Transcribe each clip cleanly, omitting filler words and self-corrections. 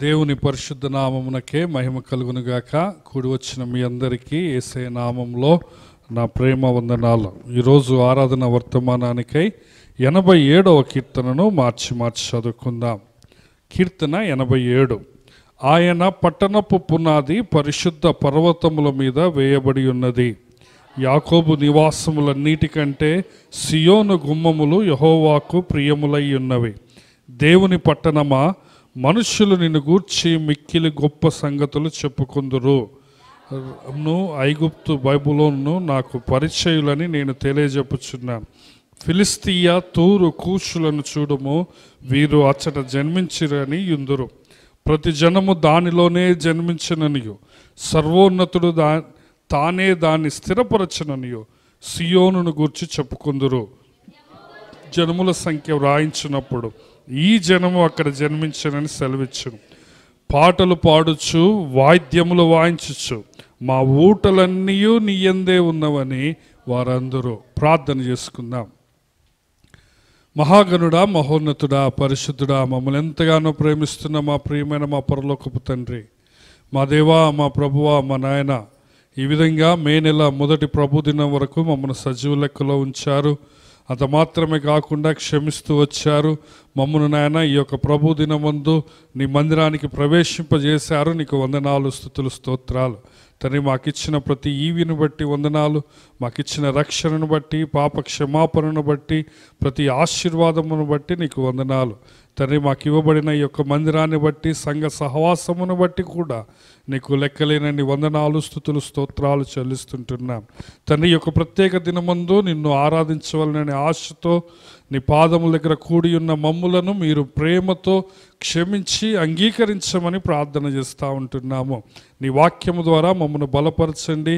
దేవుని పరిశుద్ధ నామమునకే మహిమ కలుగునుగాక. కూడి వచ్చిన మీ అందరికీ యేసయ్య నామంలో నా ప్రేమ వందనాలు. ఈరోజు ఆరాధన వర్తమానానికై 87వ కీర్తనను మార్చి చదువుకుందాం. కీర్తన 87. ఆయన పట్టణపు పునాది పరిశుద్ధ పర్వతముల మీద వేయబడి ఉన్నది. యాకోబు నివాసములన్నిటికంటే సియోను గుమ్మములు యెహోవాకు ప్రియములై ఉన్నవి. దేవుని పట్టణమా, మనుష్యులు నిన్ను గూర్చి మిక్కిలి గొప్ప సంగతులు చెప్పుకుందురు. ఐగుప్తు బైబులోను నాకు పరిచయులని నేను తెలియజెప్పుచున్నాను. ఫిలిస్తీయ తూరు కూషులను చూడుము, వీరు అచ్చట జన్మించిరని యుందురు. ప్రతి జనము దానిలోనే జన్మించననియు, సర్వోన్నతుడు తానే దాన్ని స్థిరపరచననియు సియోనును గూర్చి చెప్పుకుందురు. జనముల సంఖ్య వ్రాయించినప్పుడు ఈ జనము అక్కడ జన్మించనని సెలవిచ్చును. పాటలు పాడుచు వాయిద్యములు వాయించుచు మా ఊటలన్నీ నీ యందే ఉన్నవని వారందరూ. ప్రార్థన చేసుకుందాం. మహాగణుడా, మహోన్నతుడా, పరిశుద్ధుడా, మమ్మల్ని ఎంతగానో ప్రేమిస్తున్న మా ప్రియమైన మా పరలోకపు తండ్రి, మా దేవా, మా ప్రభువా, మా నాయన, ఈ విధంగా మే నెల మొదటి ప్రభు దినం వరకు మమ్మల్ని సజీవ లెక్కలో ఉంచారు. అంత మాత్రమే కాకుండా క్షమిస్తూ వచ్చారు. మమ్మను నాయన ఈ యొక్క ప్రభు దినమందు నీ మందిరానికి ప్రవేశింపజేశారు. నీకు వందనాలు, స్తుతులు, స్తోత్రాలు. తండ్రి, మాకిచ్చిన ప్రతి ఈవిని బట్టి వందనాలు. మాకిచ్చిన రక్షణను బట్టి, పాప క్షమాపణను బట్టి, ప్రతి ఆశీర్వాదమును బట్టి నీకు వందనాలు. తండ్రి, మాకు ఇవ్వబడిన ఈ యొక్క మందిరాన్ని బట్టి, సంఘ సహవాసమును బట్టి కూడా నీకు లెక్కలేనన్ని వందనాలు, స్తుతులు, స్తోత్రాలు చెల్లిస్తుంటున్నాం. తండ్రి, ఈ యొక్క ప్రత్యేక దినమందు నిన్ను ఆరాధించవాలనే ఆశతో నీ పాదముల దగ్గర కూడి ఉన్న మమ్ములను మీరు ప్రేమతో క్షమించి అంగీకరించమని ప్రార్థన చేస్తూ ఉంటున్నాము. నీ వాక్యము ద్వారా మమ్మల్ని బలపరచండి,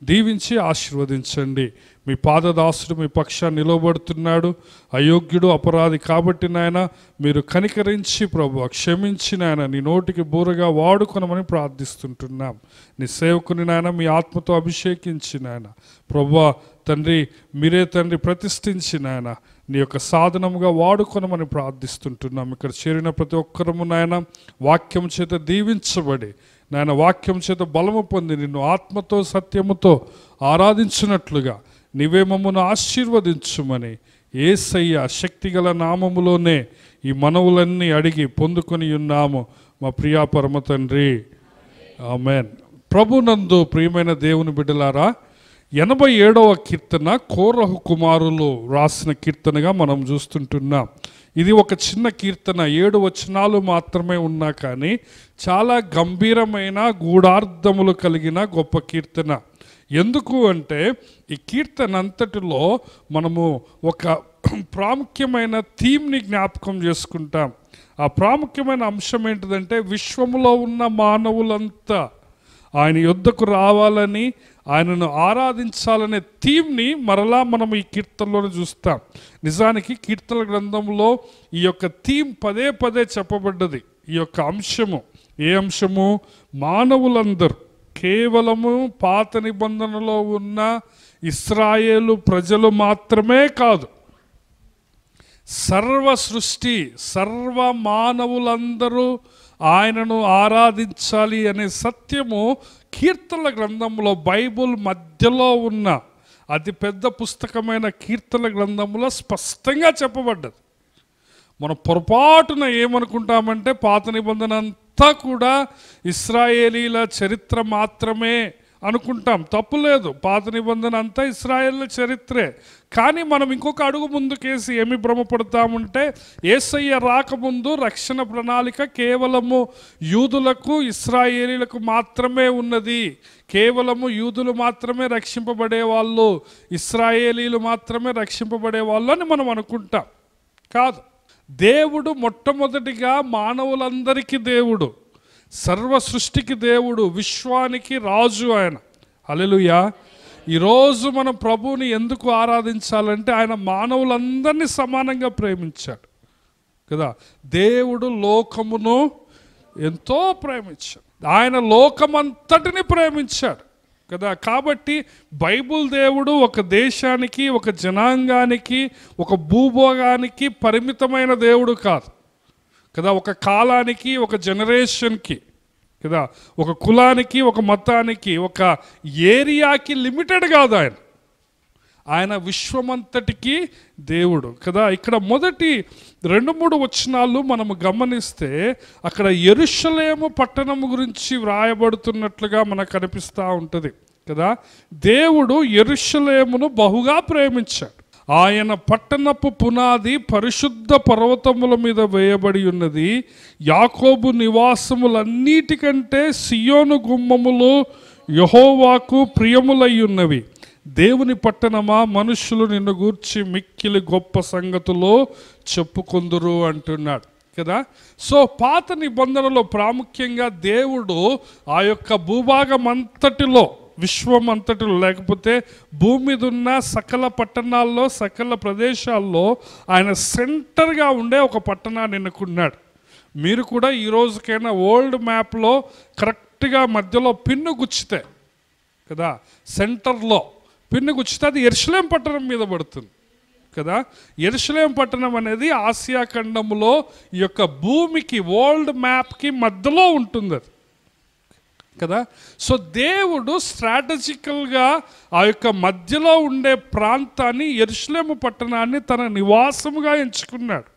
దీవించి ఆశీర్వదించండి. మీ పాదదాసుడు మీ పక్షాన్ని నిలవబడుతున్నాడు. అయోగ్యుడు, అపరాధి కాబట్టి నాయన మీరు కనికరించి ప్రభువా క్షమించి నాయన నీ నోటికి బూరగా వాడుకొనమని ప్రార్థిస్తుంటున్నాం. నీ సేవకుని నాయన మీ ఆత్మతో అభిషేకించి నాయన ప్రభువా తండ్రి మీరే తండ్రి ప్రతిష్ఠించి నాయన నీ యొక్క సాధనముగా వాడుకొనమని ప్రార్థిస్తుంటున్నాం. ఇక్కడ చేరిన ప్రతి ఒక్కరము నాయన వాక్యం చేత దీవించబడి నాయన వాక్యం చేత బలము పొంది నిన్ను ఆత్మతో సత్యముతో ఆరాధించినట్లుగా నీవే మమ్మను ఆశీర్వదించుమని యేసయ్య శక్తిగల నామములోనే ఈ మనవులన్నీ అడిగి పొందుకొని ఉన్నాము మా ప్రియా పరమ తండ్రి, ఆమేన్. ప్రభునందు ప్రియమైన దేవుని బిడ్డలారా, 87వ కీర్తన కోరహు కుమారులు రాసిన కీర్తనగా మనం చూస్తుంటున్నాం. ఇది ఒక చిన్న కీర్తన, 7 వచనాలు మాత్రమే ఉన్నా కానీ చాలా గంభీరమైన గూఢార్థములు కలిగిన గొప్ప కీర్తన. ఎందుకు అంటే ఈ కీర్తన అంతటిలో మనము ఒక ప్రాముఖ్యమైన థీమ్ని జ్ఞాపకం చేసుకుంటాం. ఆ ప్రాముఖ్యమైన అంశం ఏంటిదంటే విశ్వములో ఉన్న మానవులంతా ఆయన యొద్దకు రావాలని, ఆయనను ఆరాధించాలనే థీమ్ని మరలా మనం ఈ కీర్తనలోనే చూస్తాం. నిజానికి కీర్తన గ్రంథంలో ఈ యొక్క థీమ్ పదే పదే చెప్పబడ్డది. ఈ యొక్క అంశము ఏ అంశము? మానవులందరూ, కేవలము పాత నిబంధనలో ఉన్న ఇశ్రాయేలు ప్రజలు మాత్రమే కాదు, సర్వ సృష్టి, సర్వ మానవులందరూ ఆయనను ఆరాధించాలి అనే సత్యము కీర్తనల గ్రంథంలో, బైబుల్ మధ్యలో ఉన్న అతి పెద్ద పుస్తకమైన కీర్తనల గ్రంథంలో స్పష్టంగా చెప్పబడ్డది. మనం పొరపాటున ఏమనుకుంటామంటే పాత నిబంధన అంతా కూడా ఇశ్రాయేలీల చరిత్ర మాత్రమే అనుకుంటాం. తప్పులేదు, పాత నిబంధన అంతా ఇశ్రాయేళ్ల చరిత్రే. కానీ మనం ఇంకొక అడుగు ముందుకేసి ఏమి భ్రమపడతామంటే యేసయ్య రాకముందు రక్షణ ప్రణాళిక కేవలము యూదులకు, ఇశ్రాయేలీలకు మాత్రమే ఉన్నది. కేవలము యూదులు మాత్రమే రక్షింపబడే వాళ్ళు, ఇశ్రాయేలీలు మాత్రమే రక్షింపబడే వాళ్ళు అని మనం అనుకుంటాం. కాదు, దేవుడు మొట్టమొదటిగా మానవులందరికీ దేవుడు, సర్వ సృష్టికి దేవుడు, విశ్వానికి రాజు ఆయన. హల్లెలూయా. ఈరోజు మన ప్రభువుని ఎందుకు ఆరాధించాలంటే ఆయన మానవులందరినీ సమానంగా ప్రేమించాడు కదా. దేవుడు లోకమును ఎంతో ప్రేమించాడు. ఆయన లోకమంతటిని ప్రేమించాడు కదా. కాబట్టి బైబుల్ దేవుడు ఒక దేశానికి, ఒక జనాంగానికి, ఒక భూభోగానికి పరిమితమైన దేవుడు కాదు కదా. ఒక కాలానికి, ఒక జనరేషన్కి కదా, ఒక కులానికి, ఒక మతానికి, ఒక ఏరియాకి లిమిటెడ్ కాదు ఆయన. ఆయన విశ్వమంతటికి దేవుడు కదా. ఇక్కడ మొదటి 2-3 వచనాలు మనము గమనిస్తే అక్కడ యెరూషలేము పట్టణం గురించి వ్రాయబడుతున్నట్లుగా మనకు కనిపిస్తూ ఉంటుంది కదా. దేవుడు యెరూషలేమును బహుగా ప్రేమించాడు. ఆయన పట్టణపు పునాది పరిశుద్ధ పర్వతముల మీద వేయబడి ఉన్నది. యాకోబు నివాసములన్నిటికంటే సియోను గుమ్మములు యెహోవాకు ప్రియములై ఉన్నవి. దేవుని పట్టణమా, మనుషులు నిన్ను గూర్చి మిక్కిలి గొప్ప సంగతులు చెప్పుకొందురు అంటున్నాడు కదా. సో పాత నిబంధనలో ప్రాముఖ్యంగా దేవుడు ఆ యొక్క భూభాగం అంతటిలో, విశ్వం అంతటిలో, లేకపోతే భూమి మీద ఉన్న సకల పట్టణాల్లో, సకల ప్రదేశాల్లో ఆయన సెంటర్గా ఉండే ఒక పట్టణాన్ని ఎన్నుకున్నాడు. మీరు కూడా ఈ రోజుకైనా వరల్డ్ మ్యాప్లో కరెక్ట్గా మధ్యలో పిన్ను గుచ్చితే కదా, సెంటర్లో పిన్ను గుచ్చితే అది యెరూషలేము పట్టణం మీద పడుతుంది కదా. యెరూషలేము పట్టణం అనేది ఆసియా ఖండంలో ఈ యొక్క భూమికి, వరల్డ్ మ్యాప్కి మధ్యలో ఉంటుంది అది కదా. సో దేవుడు స్ట్రాటజికల్గా ఆ యొక్క మధ్యలో ఉండే ప్రాంతాన్ని, యెరూషలేము పట్టణాన్ని తన నివాసముగా ఎంచుకున్నాడు.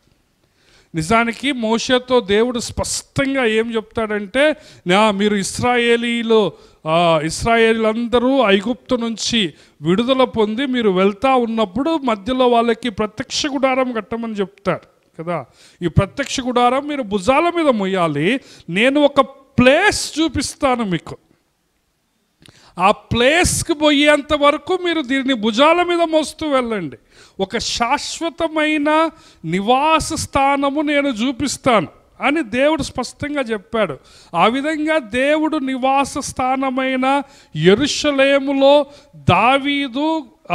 నిజానికి మోషేతో దేవుడు స్పష్టంగా ఏం చెప్తాడంటే, మీరు ఇశ్రాయేలీలందరూ ఐగుప్తు నుంచి విడుదల పొంది మీరు వెళ్తా ఉన్నప్పుడు మధ్యలో వాళ్ళకి ప్రత్యక్ష గుడారం కట్టమని చెప్తాడు కదా. ఈ ప్రత్యక్ష గుడారం మీరు భుజాల మీద మొయ్యాలి. నేను ఒక ప్లేస్ చూపిస్తాను మీకు. ఆ ప్లేస్కి పోయేంత వరకు మీరు దీన్ని భుజాల మీద మోస్తూ వెళ్ళండి. ఒక శాశ్వతమైన నివాస స్థానము నేను చూపిస్తాను అని దేవుడు స్పష్టంగా చెప్పాడు. ఆ విధంగా దేవుడు నివాస స్థానమైన యెరూషలేములో దావీదు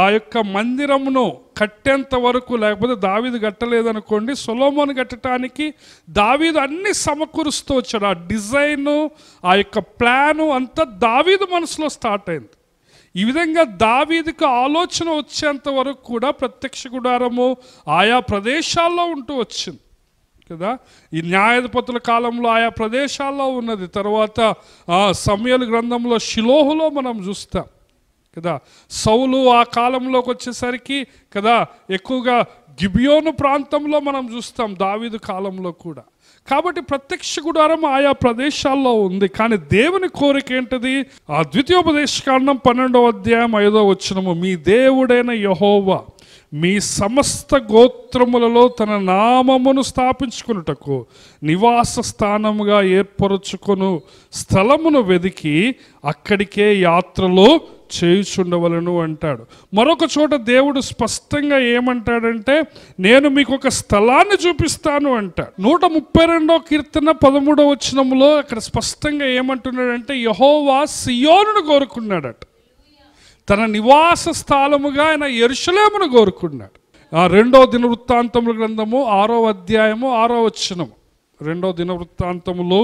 ఆ యొక్క మందిరమును కట్టేంత వరకు, లేకపోతే దావీదు కట్టలేదనుకోండి, సొలొమోను కట్టడానికి దావీదు అన్ని సమకూరుస్తూ వచ్చాడు. ఆ డిజైను, ఆ యొక్క ప్లాను అంతా దావీదు మనసులో స్టార్ట్ అయింది. ఈ విధంగా దావీదుకు ఆలోచన వచ్చేంత వరకు కూడా ప్రత్యక్ష గుడారము ఆయా ప్రదేశాల్లో ఉంటూ వచ్చింది కదా. ఈ న్యాయాధిపతుల కాలంలో ఆయా ప్రదేశాల్లో ఉన్నది. తర్వాత సమూయేలు గ్రంథంలో షిలోహులో మనం చూస్తాం కదా. సౌలు ఆ కాలంలోకి వచ్చేసరికి కదా ఎక్కువగా గిబియోను ప్రాంతంలో మనం చూస్తాం, దావీదు కాలంలో కూడా. కాబట్టి ప్రత్యక్ష గుడారం ఆయా ప్రదేశాల్లో ఉంది. కానీ దేవుని కోరిక ఏంటది? ఆ ద్వితీయోపదేశకాండం 12వ అధ్యాయం 5వ వచనము, మీ దేవుడైన యెహోవా మీ సమస్త గోత్రములలో తన నామమును స్థాపించుకొనుటకు నివాస స్థానముగా ఏర్పరచుకొను స్థలమును వెదికి అక్కడికే యాత్రలో చేయుచుండవలను అంటాడు. మరొక చోట దేవుడు స్పష్టంగా ఏమంటాడంటే, నేను మీకు ఒక స్థలాన్ని చూపిస్తాను అంటాడు. 132వ కీర్తన 13వ వచనములో అక్కడ స్పష్టంగా ఏమంటున్నాడంటే, యెహోవా సియోనును కోరుకున్నాడట. తన నివాస స్థలముగా ఆయన యెరూషలేమును కోరుకున్నాడు. 2వ దినవృత్తాంతముల గ్రంథము 6వ అధ్యాయము 6వ వచనము, 2వ దినవృత్తాంతములు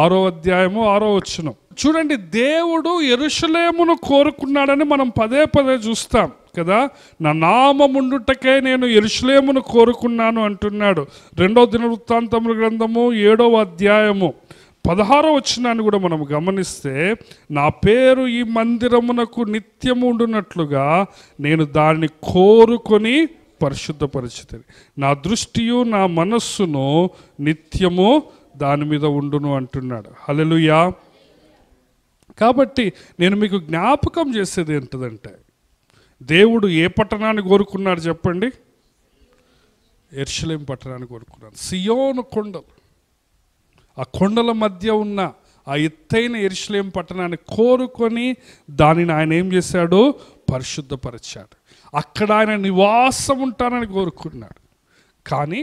6వ అధ్యాయము 6వ వచనం చూడండి. దేవుడు యెరూషలేమును కోరుకున్నాడని మనం పదే పదే చూస్తాం కదా. నా నామముండుటకే నేను యెరూషలేమును కోరుకున్నాను అంటున్నాడు. 2వ దినవృత్తాంతముల గ్రంథము 7వ అధ్యాయము 16వ వచనాన్ని కూడా మనం గమనిస్తే, నా పేరు ఈ మందిరమునకు నిత్యము ఉండునట్లుగా నేను దాన్ని కోరుకొని పరిశుద్ధపరిచితిని, నా దృష్టియు నా మనస్సును నిత్యము దాని మీద ఉండును అంటున్నాడు. హల్లెలూయా. కాబట్టి నేను మీకు జ్ఞాపకం చేసేది ఏంటంటే, దేవుడు ఏ పట్టణాన్ని కోరుకున్నాడు చెప్పండి? యెరూషలేము పట్టణాన్ని కోరుకున్నాడు. సియోను కొండలు, ఆ కొండల మధ్య ఉన్న ఆ ఎత్తైన యెరూషలేము పట్టణాన్ని కోరుకొని దానిని ఆయన ఏం చేశాడు? పరిశుద్ధపరిచాడు. అక్కడ ఆయన నివాసం ఉంటానని కోరుకున్నాడు. కానీ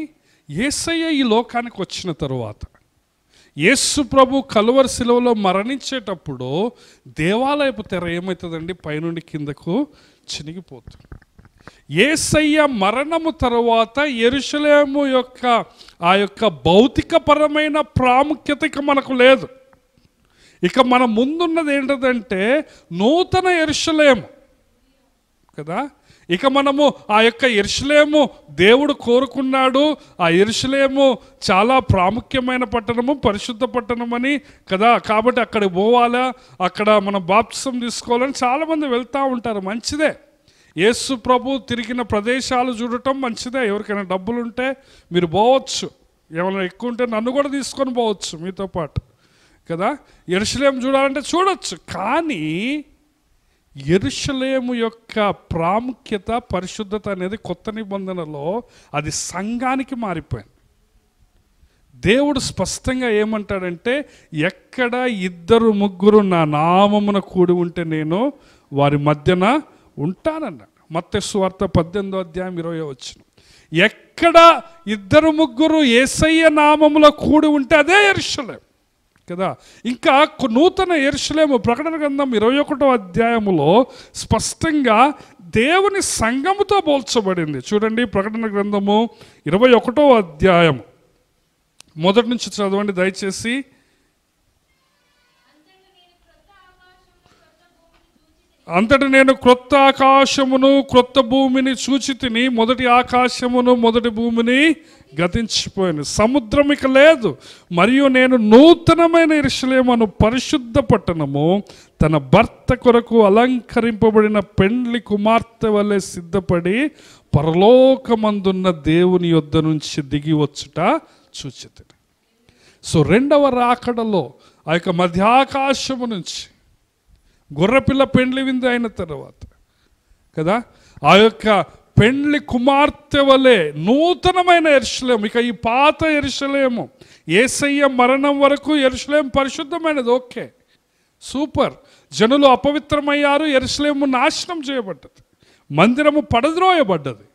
యేసయ్య ఈ లోకానికి వచ్చిన తరువాత, యేసు ప్రభు కలువరి శిలువలో మరణించేటప్పుడు దేవాలయపు తెర ఏమవుతుందండి? పైనుండి కిందకు చినిగిపోతుంది. యేసయ్య మరణము తరువాత యెరూషలేము యొక్క ఆ యొక్క భౌతికపరమైన ప్రాముఖ్యత ఇక మనకు లేదు. ఇక మన ముందున్నది ఏంటంటే నూతన యెరూషలేము కదా. ఇక మనము ఆ యొక్క యెరూషలేము దేవుడు కోరుకున్నాడు. ఆ యెరూషలేము చాలా ప్రాముఖ్యమైన పట్టణము, పరిశుద్ధ పట్టణమని కదా. కాబట్టి అక్కడికి పోవాలా, అక్కడ మనం బాప్తిసం తీసుకోవాలని చాలామంది వెళ్తూ ఉంటారు. మంచిదే, యేసు ప్రభు తిరిగిన ప్రదేశాలు చూడటం మంచిదే. ఎవరికైనా డబ్బులు ఉంటే మీరు పోవచ్చు, ఏమైనా ఎక్కువ ఉంటే నన్ను కూడా తీసుకొని పోవచ్చు మీతో పాటు కదా. యెరూషలేము చూడాలంటే చూడొచ్చు. కానీ యెరూషలేము యొక్క ప్రాముఖ్యత, పరిశుద్ధత అనేది కొత్త నిబంధనలో అది సంఘానికి మారిపోయింది. దేవుడు స్పష్టంగా ఏమంటాడంటే, ఎక్కడ 2-3 నా నామమున కూడి ఉంటే నేను వారి మధ్యన ఉంటానన్నాడు. మత్తయి సువార్త 18వ అధ్యాయం 20వ వచనం. ఎక్కడ 2-3 యేసయ్య నామములో కూడి ఉంటే అదే యెరూషలేము కదా. ఇంకా నూతన యెరూషలేము ప్రకటన గ్రంథం 21వ అధ్యాయములో స్పష్టంగా దేవుని సంఘముతో పోల్చబడింది. చూడండి, ప్రకటన గ్రంథము 21వ అధ్యాయం మొదటి నుంచి చదవండి దయచేసి. అంతటి నేను క్రొత్త ఆకాశమును క్రొత్త భూమిని చూచితిని. మొదటి ఆకాశమును మొదటి భూమిని గతించిపోయాను, సముద్రం ఇక లేదు. మరియు నేను నూతనమైన యెరూషలేమును పరిశుద్ధ పట్టణము తన భర్త కొరకు అలంకరింపబడిన పెండ్లి కుమార్తె వలె సిద్ధపడి పరలోకమందున్న దేవుని యొద్ద నుంచి దిగి వచ్చుట చూచితిని. సో రెండవ రాకడలో ఆ యొక్క మధ్యాకాశము నుంచి గొర్రెపిల్ల పెండ్లి విందు అయిన తర్వాత కదా, ఆ యొక్క పెండ్లి కుమార్తె వలె నూతనమైన యెరూషలేము. ఇక ఈ పాత యెరూషలేము యేసయ్య మరణం వరకు యెరూషలేము పరిశుద్ధమైనది, ఓకే, సూపర్. జనులు అపవిత్రమయ్యారు, యెరూషలేము నాశనం చేయబడ్డది, మందిరము పడద్రోయబడ్డది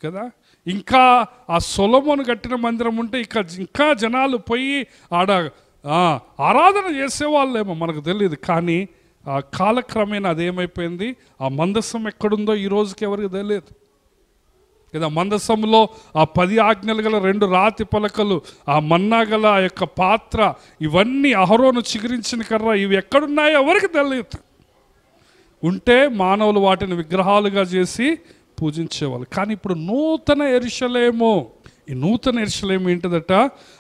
కదా. ఇంకా ఆ సొలొమోను కట్టిన మందిరం ఉంటే ఇంకా జనాలు పోయి ఆడ ఆరాధన చేసేవాళ్ళేమో మనకు తెలియదు. కానీ ఆ కాలక్రమేణా అదేమైపోయింది, ఆ మందసం ఎక్కడుందో ఈ రోజుకి ఎవరికి తెలియదు కదా. మందసంలో ఆ 10 ఆజ్ఞలు గల 2 రాతి పలకలు, ఆ మన్నా గల ఆ యొక్క పాత్ర, ఇవన్నీ అహరోను చిగురించిన కర్ర, ఇవి ఎక్కడున్నాయో ఎవరికి తెలియదు. ఉంటే మానవులు వాటిని విగ్రహాలుగా చేసి పూజించేవాళ్ళు. కానీ ఇప్పుడు నూతన యెరూషలేము, ఈ నూతన యెరూషలేము ఏంటిదట,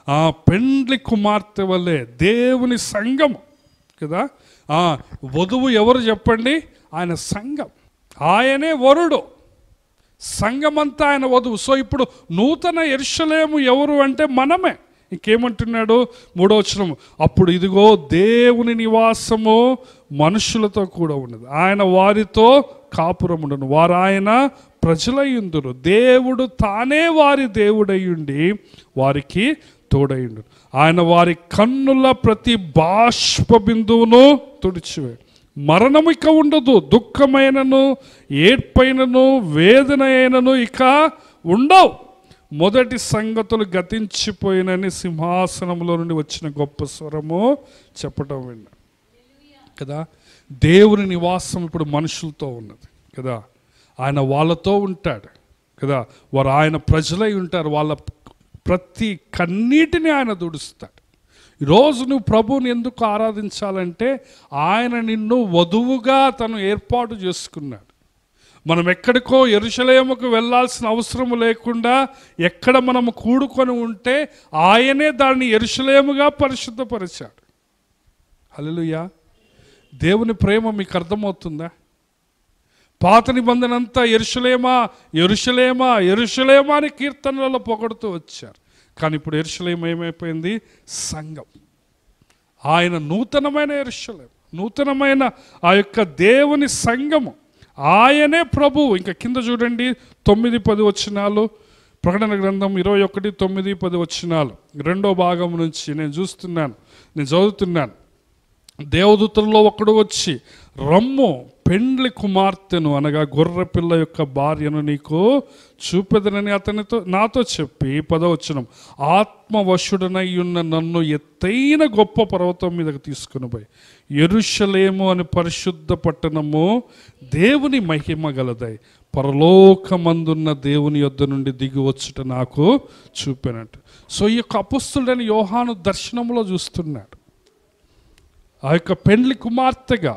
ఆ పెండ్లి కుమార్తె వలె దేవుని సంఘము కదా. వధువు ఎవరు చెప్పండి, ఆయన సంఘం, ఆయనే వరుడు, సంఘమంతా ఆయన వధువు. సో ఇప్పుడు నూతన యెరూషలేము ఎవరు అంటే మనమే. ఇంకేమంటున్నాడు 3వ వచనం, అప్పుడు ఇదిగో దేవుని నివాసము మనుషులతో కూడా ఉన్నది, ఆయన వారితో కాపురముండును, వారు ఆయన ప్రజలయ్యుందురు, దేవుడు తానే వారి దేవుడయ్యుండి వారికి తోడయ్యుండు, ఆయన వారి కన్నుల ప్రతి బాష్ప బిందువును తుడిచివే, మరణము ఇక ఉండదు, దుఃఖమైనను ఏడ్పైనను వేదన అయినను ఇక ఉండవు, మొదటి సంగతులు గతించిపోయినని సింహాసనంలో నుండి వచ్చిన గొప్ప స్వరము చెప్పటం విన్నా కదా. దేవుని నివాసం ఇప్పుడు మనుషులతో ఉన్నది కదా, ఆయన వాళ్ళతో ఉంటాడు కదా, వారు ఆయన ప్రజలై ఉంటారు, వాళ్ళ ప్రతి కన్నీటిని ఆయన దుడుస్తాడు. ఈరోజు నువ్వు ప్రభువుని ఎందుకు ఆరాధించాలంటే ఆయన నిన్ను వధువుగా తను ఏర్పాటు చేసుకున్నాడు. మనం ఎక్కడికో యెరూషలేముకు వెళ్ళాల్సిన అవసరం లేకుండా ఎక్కడ మనము కూడుకొని ఉంటే ఆయనే దాన్ని యెరూషలేముగా పరిశుద్ధపరిచాడు. హల్లెలూయా. దేవుని ప్రేమ మీకు అర్థమవుతుందా? పాత నిబంధన అంతా యెరూషలేమా యెరూషలేమా యెరూషలేమా అని కీర్తనలలో పొగడుతూ వచ్చారు. కానీ ఇప్పుడు యెరూషలేము ఏమైపోయింది? సంఘం. ఆయన నూతనమైన యెరూషలేము, నూతనమైన ఆ యొక్క దేవుని సంఘము, ఆయనే ప్రభువు. ఇంకా కింద చూడండి 9-10 వచనాలు, ప్రకటన గ్రంథం 21:9-10 వచనాలు, 2వ భాగం నుంచి నేను చదువుతున్నాను. దేవదూతల్లో ఒకడు వచ్చి, రమ్ము పెండ్లి కుమార్తెను అనగా గొర్రెపిల్ల యొక్క భార్యను నీకు చూపెదనని నాతో చెప్పి 10వ వచనం, ఆత్మవశుడనై ఉన్న నన్ను ఎత్తైన గొప్ప పర్వతం మీదకి తీసుకుని పోయి యెరూషలేము అని పరిశుద్ధ పట్టణము దేవుని మహిమ గలదై పరలోకమందున్న దేవుని యొద్ద నుండి దిగి వచ్చుట నాకు చూపినట్టు. సో ఈ యొక్క అపొస్తలుడైన యోహాను దర్శనంలో చూస్తున్నాడు ఆ యొక్క పెండ్లి కుమార్తెగా,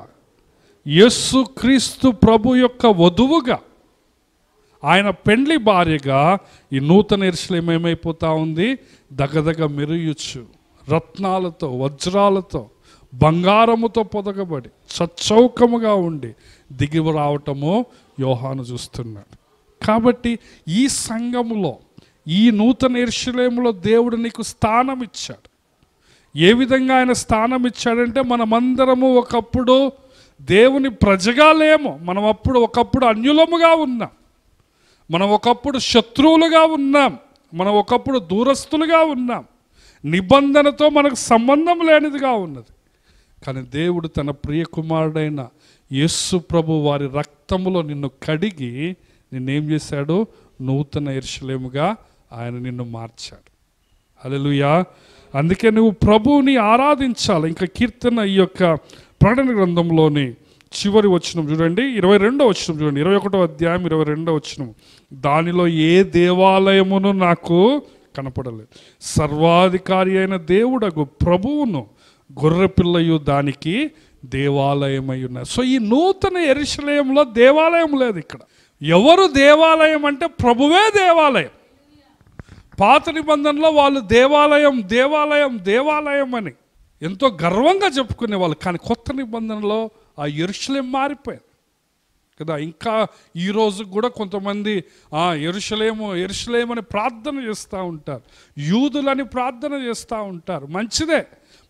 యేసు క్రీస్తు ప్రభు యొక్క వధువుగా, ఆయన పెండ్లి భార్యగా ఈ నూతన యెరూషలేము ఏమైపోతా ఉంది? దగదగ మెరుయచ్చు, రత్నాలతో, వజ్రాలతో, బంగారముతో పొదగబడి చచ్చౌకముగా ఉండి దిగి రావటము యోహాను చూస్తున్నాడు. కాబట్టి ఈ సంఘములో, ఈ నూతన యెరూషలేములో దేవుడు నీకు స్థానం ఇచ్చాడు. ఏ విధంగా ఆయన స్థానం ఇచ్చాడంటే, మనమందరము ఒకప్పుడు దేవుని ప్రజగా లేము. మనం ఒకప్పుడు అన్యులముగా ఉన్నాం, మనం ఒకప్పుడు శత్రువులుగా ఉన్నాం, మనం ఒకప్పుడు దూరస్తులుగా ఉన్నాం, నిబంధనతో మనకు సంబంధం లేనిదిగా ఉన్నది. కానీ దేవుడు తన ప్రియ కుమారుడైన యేసు ప్రభు వారి రక్తములో నిన్ను కడిగి నిన్నేం చేశాడు? నూతన యెరూషలేముగా ఆయన నిన్ను మార్చాడు. హల్లెలూయా. అందుకే నువ్వు ప్రభువుని ఆరాధించాలి. ఇంకా కీర్తన ఈ యొక్క ప్రకటన గ్రంథంలోని చివరి వచనం చూడండి, 22వ వచనం చూడండి, 21వ అధ్యాయం 22వ వచనం. దానిలో ఏ దేవాలయమును నాకు కనపడలేదు, సర్వాధికారి అయిన దేవుడగు ప్రభువును గొర్రెపిల్లయు దానికి దేవాలయమై ఉన్నారు. సో ఈ నూతన యెరూషలేములో దేవాలయం లేదు. ఇక్కడ ఎవరు దేవాలయం అంటే ప్రభువే దేవాలయం. పాత నిబంధనలో వాళ్ళు దేవాలయం దేవాలయం దేవాలయం అని ఎంతో గర్వంగా చెప్పుకునేవాళ్ళు. కానీ కొత్త నిబంధనలో ఆ యెరూషలేము మారిపోయింది కదా. ఇంకా ఈరోజు కూడా కొంతమంది యెరూషలేము యెరూషలేము అని ప్రార్థన చేస్తూ ఉంటారు, యూదులని ప్రార్థన చేస్తూ ఉంటారు. మంచిదే,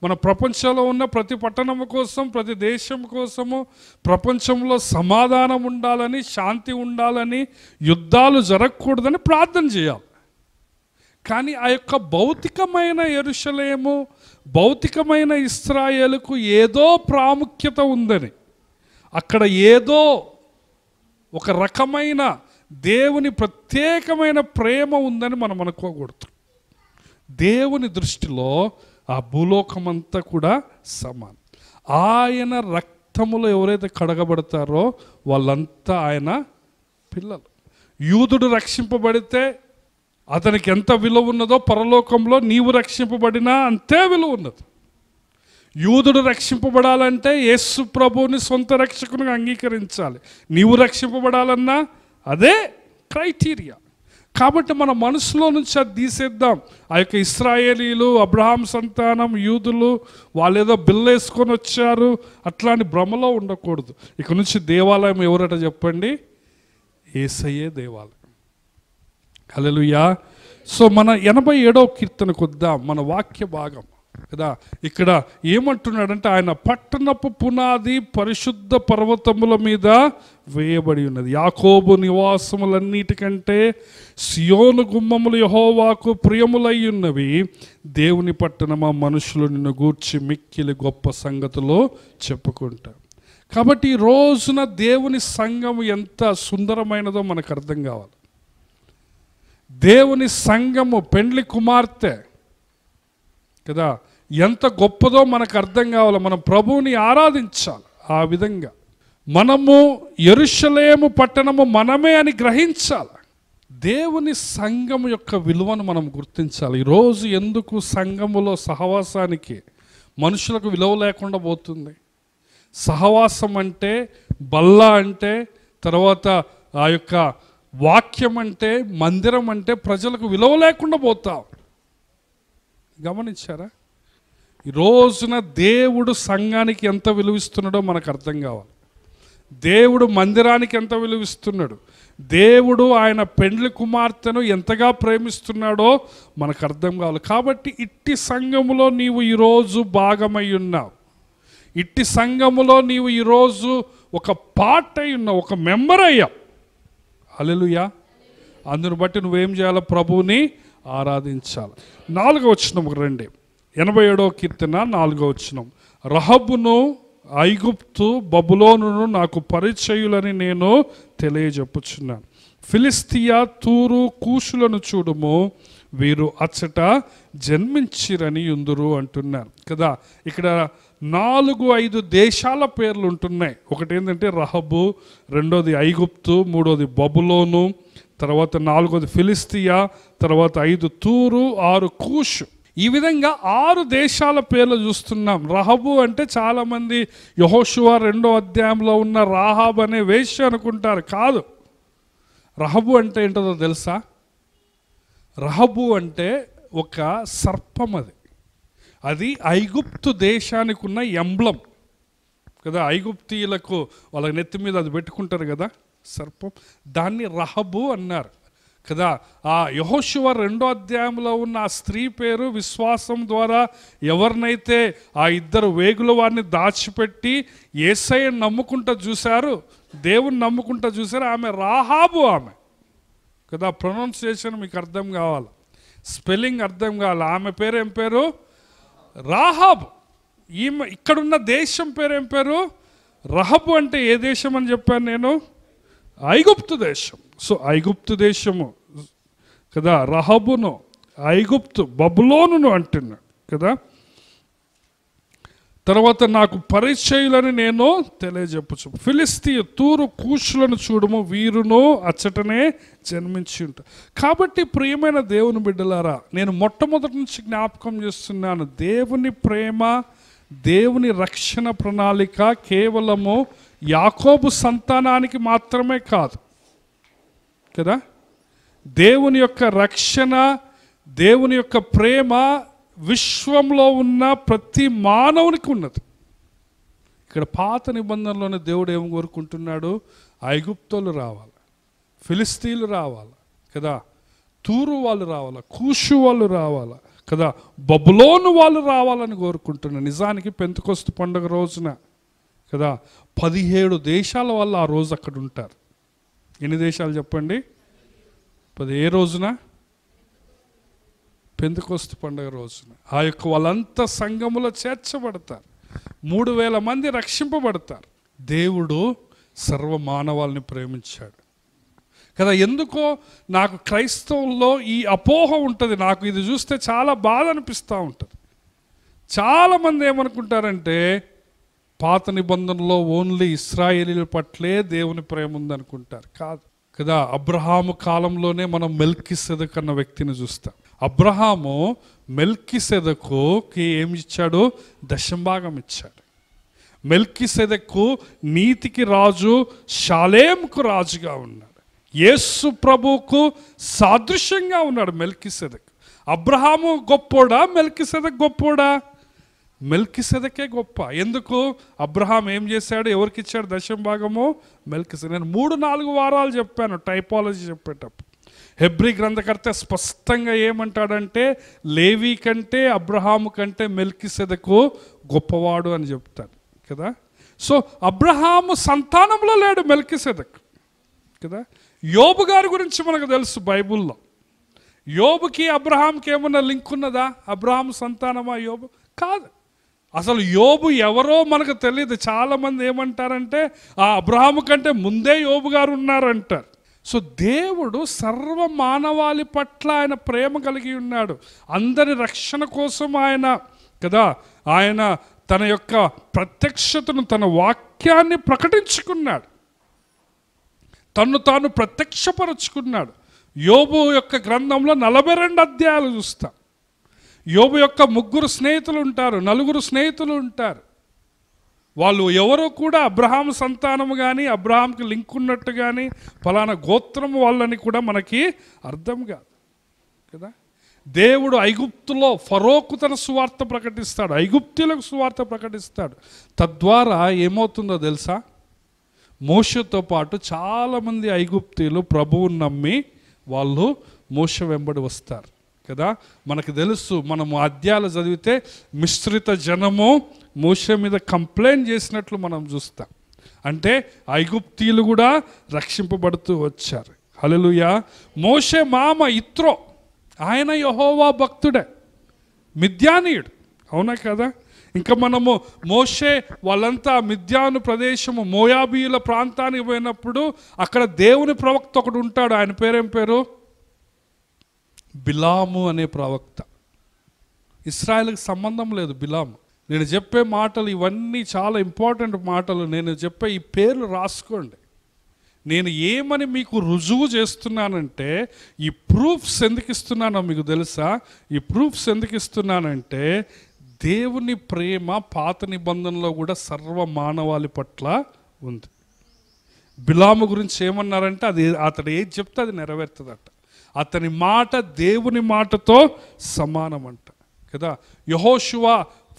మన ప్రపంచంలో ఉన్న ప్రతి పట్టణం కోసం, ప్రతి దేశం కోసము, ప్రపంచంలో సమాధానం ఉండాలని, శాంతి ఉండాలని, యుద్ధాలు జరగకూడదని ప్రార్థన చేయాలి. కానీ ఆ యొక్క భౌతికమైన యెరూషలేము, భౌతికమైన ఇశ్రాయేలుకు ఏదో ప్రాముఖ్యత ఉందని, అక్కడ ఏదో ఒక రకమైన దేవుని ప్రత్యేకమైన ప్రేమ ఉందని మనం అనుకోకూడదు. దేవుని దృష్టిలో ఆ భూలోకమంతా కూడా సమానం. ఆయన రక్తములో ఎవరైతే కడగబడతారో వాళ్ళంతా ఆయన పిల్లలు. యూదుడు రక్షింపబడితే అతనికి ఎంత విలువ ఉన్నదో పరలోకంలో నీవు రక్షింపబడినా అంతే విలువ ఉన్నది. యూదుడు రక్షింపబడాలంటే యేసు ప్రభువుని సొంత రక్షకునిగా అంగీకరించాలి. నీవు రక్షింపబడాలన్నా అదే క్రైటీరియా. కాబట్టి మన మనసులో నుంచి అది తీసేద్దాం. ఆ యొక్క ఇశ్రాయేలీలు, అబ్రహాం సంతానం, యూదులు వాళ్ళేదో బిల్లేసుకొని వచ్చారు అట్లాంటి భ్రమలో ఉండకూడదు. ఇక నుంచి దేవాలయం ఎవరట చెప్పండి? యేసయ్యే దేవాలయం. హల్లెలూయా. సో మన 87వ కీర్తనకు వద్దాం, మన వాక్య భాగం కదా. ఇక్కడ ఏమంటున్నాడంటే, ఆయన పట్టణపు పునాది పరిశుద్ధ పర్వతముల మీద వేయబడి ఉన్నది. యాకోబు నివాసములన్నిటికంటే సియోను గుమ్మములు యెహోవాకు ప్రియములై ఉన్నవి. దేవుని పట్టణమా, మనుషులు నిన్ను గూర్చి మిక్కిలి గొప్ప సంగతులు చెప్పుకుంటారు. కాబట్టి ఈ రోజున దేవుని సంఘం ఎంత సుందరమైనదో మనకు అర్థం కావాలి. దేవుని సంఘము పెండ్లి కుమార్తె కదా, ఎంత గొప్పదో మనకు అర్థం కావాలి. మనం ప్రభువుని ఆరాధించాలి. ఆ విధంగా మనము యెరూషలేము పట్టణము మనమే అని గ్రహించాలి. దేవుని సంఘము యొక్క విలువను మనం గుర్తించాలి. ఈరోజు ఎందుకు సంఘములో సహవాసానికి మనుషులకు విలువ లేకుండా పోతుంది? సహవాసం అంటే, బల్ల అంటే, తర్వాత ఆ యొక్క వాక్యం అంటే, మందిరం అంటే ప్రజలకు విలువ లేకుండా పోతాం. గమనించారా? ఈ రోజున దేవుడు సంఘానికి ఎంత విలువిస్తున్నాడో మనకు అర్థం కావాలి. దేవుడు మందిరానికి ఎంత విలువిస్తున్నాడు, దేవుడు ఆయన పెండ్లి కుమార్తెను ఎంతగా ప్రేమిస్తున్నాడో మనకు అర్థం కావాలి. కాబట్టి ఇట్టి సంఘములో నీవు ఈరోజు భాగమై ఉన్నావు. ఇట్టి సంఘములో నీవు ఈరోజు ఒక పార్ట్ అయి ఉన్నావు, ఒక మెంబర్ అయ్యావు. హల్లెలూయా. అందును బట్టి నువ్వేం చేయాలి? ప్రభువుని ఆరాధించాలి. 4వ వచనం రండి, 87వ కీర్తన 4వ వచనం. రహబును, ఐగుప్తు, బబులోనును నాకు పరిచయులని నేను తెలియజెప్పుచున్నాను. ఫిలిస్తియా, తూరు, కూషులను చూడుము, వీరు అచ్చట జన్మించిరని యుందురు అంటున్నారు కదా. ఇక్కడ 4-5 దేశాల పేర్లు ఉంటున్నాయి. ఒకటి ఏంటంటే రహబు, రెండోది ఐగుప్తు, మూడోది బబులోను, తర్వాత 4వది ఫిలిస్తియా, తర్వాత 5 తూరు, 6 కూషు. ఈ విధంగా 6 దేశాల పేర్లు చూస్తున్నాం. రహబు అంటే చాలామంది యెహోషువ 2వ అధ్యాయంలో ఉన్న రాహాబ్ అనే వేశ్య అనుకుంటారు. కాదు. రహబు అంటే ఏంటో తెలుసా? రహబు అంటే ఒక సర్పం. అది ఐగుప్తు దేశానికి ఉన్న ఎంబ్లం కదా. ఐగుప్తీయులకు వాళ్ళ నెత్తి మీద అది పెట్టుకుంటారు కదా, సర్పం. దాన్ని రహబు అన్నారు కదా. ఆ యెహోషువ 2వ అధ్యాయంలో ఉన్న ఆ స్త్రీ పేరు విశ్వాసం ద్వారా ఎవరినైతే ఆ 2 వేగుల వారిని దాచిపెట్టి యేసయ్యను నమ్ముకుంటూ చూశారు, దేవుని నమ్ముకుంటూ చూశారు, ఆమె రాహాబు ఆమె కదా. ప్రొనౌన్సియేషన్ మీకు అర్థం కావాలి, స్పెల్లింగ్ అర్థం కావాలి. ఆమె పేరు ఏం పేరు? రాహాబు. ఈమె ఇక్కడున్న దేశం పేరు ఏం పేరు? రహబు. అంటే ఏ దేశం అని చెప్పాను నేను? ఐగుప్తు దేశం. సో ఐగుప్తు దేశము కదా, రహబును ఐగుప్తు బబులోనును అంటున్నాడు కదా. తర్వాత నాకు పరిచయులని నేను తెలియజెప్పచ్చు. ఫిలిస్తీయ, తూరు, కూషులను చూడము, వీరును అచ్చటనే జన్మించి ఉంటారు. కాబట్టి ప్రియమైన దేవుని బిడ్డలారా, నేను మొట్టమొదటి నుంచి జ్ఞాపకం చేస్తున్నాను, దేవుని ప్రేమ, దేవుని రక్షణ ప్రణాళిక కేవలము యాకోబు సంతానానికి మాత్రమే కాదు కదా. దేవుని యొక్క రక్షణ, దేవుని యొక్క ప్రేమ విశ్వంలో ఉన్న ప్రతి మానవునికి ఉన్నది. ఇక్కడ పాత నిబంధనలోనే దేవుడు ఏం కోరుకుంటున్నాడు? ఐగుప్తులు రావాలి, ఫిలిస్తీన్లు రావాలి కదా, తూరు వాళ్ళు రావాలా, కూషు వాళ్ళు రావాలా కదా, బబులోను వాళ్ళు రావాలని కోరుకుంటున్నాడు. నిజానికి పెంతెకొస్తు పండుగ రోజున కదా 17 దేశాల వాళ్ళు ఆ రోజు అక్కడ ఉంటారు. ఎన్ని దేశాలు చెప్పండి? 10. ఏ రోజున? పెంతెకొస్తు పండుగ రోజున. ఆ యొక్క వాళ్ళంతా సంఘములో చేర్చబడతారు. 3000 మంది రక్షింపబడతారు. దేవుడు సర్వ మానవాళిని ప్రేమించాడు కదా. ఎందుకో నాకు క్రైస్తవుల్లో ఈ అపోహ ఉంటుంది. నాకు ఇది చూస్తే చాలా బాధ అనిపిస్తూ ఉంటుంది. చాలామంది ఏమనుకుంటారంటే పాత నిబంధనలో ఓన్లీ ఇశ్రాయేలీల పట్లే దేవుని ప్రేమ ఉందనుకుంటారు. కాదు కదా. అబ్రహాము కాలంలోనే మనం మెల్కీసెదెకు అన్న వ్యక్తిని చూస్తాం. అబ్రహాము మెల్కీసెదెకుకి ఏమి ఇచ్చాడు? దశంభాగం ఇచ్చాడు. మెల్కీసెదెకు నీతికి రాజు, షాలేంకు రాజుగా ఉన్నాడు. యేసు ప్రభువుకు సాదృశ్యంగా ఉన్నాడు మెల్కీసెదెకు. అబ్రహాము గొప్పోడా? మెల్కీసెదెకు గొప్పోడా? మెల్కీసెదెకే గొప్ప. ఎందుకు? అబ్రహాం ఏం చేశాడు? ఎవరికి ఇచ్చాడు దశంభాగము? మెల్కీసెదెకు. నేను 3-4 వారాలు చెప్పాను టైపాలజీ చెప్పేటప్పుడు. హెబ్రీ గ్రంథకర్త స్పష్టంగా ఏమంటాడంటే లేవి కంటే అబ్రహాము కంటే మెల్కీసెదెకు గొప్పవాడు అని చెప్తాడు కదా. సో అబ్రహాము సంతానంలో లేడు మెల్కీసెదెకు కదా. యోబు గారి గురించి మనకు తెలుసు బైబుల్లో. యోబుకి అబ్రహాంకి ఏమన్నా లింక్ ఉన్నదా? అబ్రహాం సంతానమా యోబు? కాదు. అసలు యోబు ఎవరో మనకు తెలియదు. చాలామంది ఏమంటారంటే ఆ అబ్రహాము కంటే ముందే యోబు గారు ఉన్నారంటారు. సో దేవుడు సర్వ మానవాళి పట్ల ఆయన ప్రేమ కలిగి ఉన్నాడు. అందరి రక్షణ కోసం ఆయన కదా, ఆయన తన యొక్క ప్రత్యక్షతను, తన వాక్యాన్ని ప్రకటించుకున్నాడు, తన్ను తాను ప్రత్యక్షపరుచుకున్నాడు. యోబు యొక్క గ్రంథంలో 42 అధ్యాయాలు చూస్తాం. యోబు యొక్క 3 స్నేహితులు ఉంటారు, 4 స్నేహితులు ఉంటారు. వాళ్ళు ఎవరో కూడా అబ్రహాం సంతానము కానీ అబ్రహాంకి లింక్ ఉన్నట్టు కానీ ఫలానా గోత్రం వాళ్ళని కూడా మనకి అర్థం కాదు కదా. దేవుడు ఐగుప్తులో ఫరోకు తన సువార్త ప్రకటిస్తాడు, ఐగుప్తులకు సువార్త ప్రకటిస్తాడు. తద్వారా ఏమవుతుందో తెలుసా? మోషతో పాటు చాలామంది ఐగుప్తీయులు ప్రభువుని నమ్మి వాళ్ళు మోషే వెంబడి వస్తారు కదా. మనకు తెలుసు, మనము అధ్యాయాలు చదివితే మిశ్రిత జనము మోషే మీద కంప్లైంట్ చేసినట్లు మనం చూస్తాం. అంటే ఐగుప్తీయులు కూడా రక్షింపబడుతూ వచ్చారు. హల్లెలూయా. మోషే మామ ఇత్రో, ఆయన యెహోవా భక్తుడే, మిద్యానీయుడు, అవునా కదా. ఇంకా మనము మోషే వాళ్ళంతా మిద్యాను ప్రదేశము మోయాబీయుల ప్రాంతానికి పోయినప్పుడు అక్కడ దేవుని ప్రవక్త ఒకడు ఉంటాడు. ఆయన పేరేం పేరు? బిలాము అనే ప్రవక్త. ఇశ్రాయేలుకి సంబంధం లేదు బిలాము. నేను చెప్పే మాటలు ఇవన్నీ చాలా ఇంపార్టెంట్ మాటలు. నేను చెప్పే ఈ పేర్లు రాసుకోండి. నేను ఏమని మీకు రుజువు చేస్తున్నానంటే, ఈ ప్రూఫ్స్ ఎందుకు ఇస్తున్నానో మీకు తెలుసా? ఈ ప్రూఫ్స్ ఎందుకు ఇస్తున్నానంటే, దేవుని ప్రేమ పాత నిబంధనలో కూడా సర్వ మానవాళి పట్ల ఉంది. బిలాము గురించి ఏమన్నారంటే, అతడు ఏది చెప్తే అది నెరవేరుతుందట. అతని మాట దేవుని మాటతో సమానమంట కదా. యెహోషువ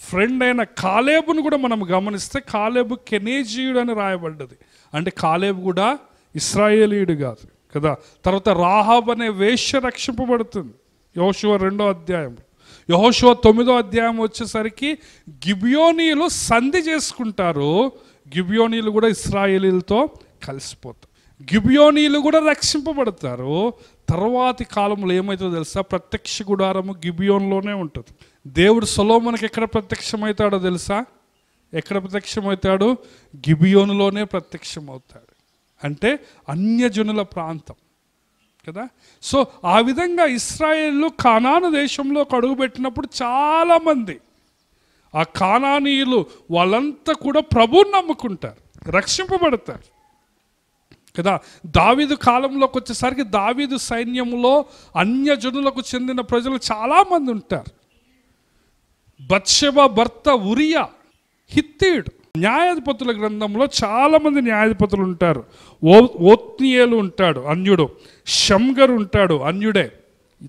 ఫ్రెండ్ అయిన కాలేబును కూడా మనం గమనిస్తే, కాలేబు కెనేజీయుడు అని రాయబడ్డది. అంటే కాలేబు కూడా ఇశ్రాయేలీయుడు కాదు కదా. తర్వాత రాహాబ్ అనే వేశ్య రక్షింపబడుతుంది యెహోషువ 2వ అధ్యాయం. యెహోషువ 9వ అధ్యాయం వచ్చేసరికి గిబియోనీయులు సంధి చేసుకుంటారు. గిబియోనీయులు కూడా ఇశ్రాయేలీలతో కలిసిపోతారు. గిబియోనీయులు కూడా రక్షింపబడతారు. తర్వాతి కాలంలో ఏమవుతుందో తెలుసా? ప్రత్యక్ష గుడారము గిబియోన్లోనే ఉంటుంది. దేవుడు సొలొమోనుకి ఎక్కడ ప్రత్యక్షమవుతాడో తెలుసా? ఎక్కడ ప్రత్యక్షమవుతాడు? గిబియోనులోనే ప్రత్యక్షమవుతాడు. అంటే అన్యజనుల ప్రాంతం కదా. సో ఆ విధంగా ఇశ్రాయేలు కానాను దేశంలో అడుగుపెట్టినప్పుడు చాలామంది ఆ కానానీయులు వాళ్ళంతా కూడా ప్రభువుని నమ్ముకుంటారు, రక్షింపబడతారు కదా. దావీదు కాలంలోకి వచ్చేసరికి దావీదు సైన్యంలో అన్యజనులకు చెందిన ప్రజలు చాలామంది ఉంటారు. బత్షెబ భర్త ఉరియా హిత్తీయుడు. న్యాయాధిపతుల గ్రంథంలో చాలామంది న్యాయాధిపతులు ఉంటారు. ఓత్నియేలు ఉంటాడు, అన్యుడు. షమ్గర్ ఉంటాడు, అన్యుడే.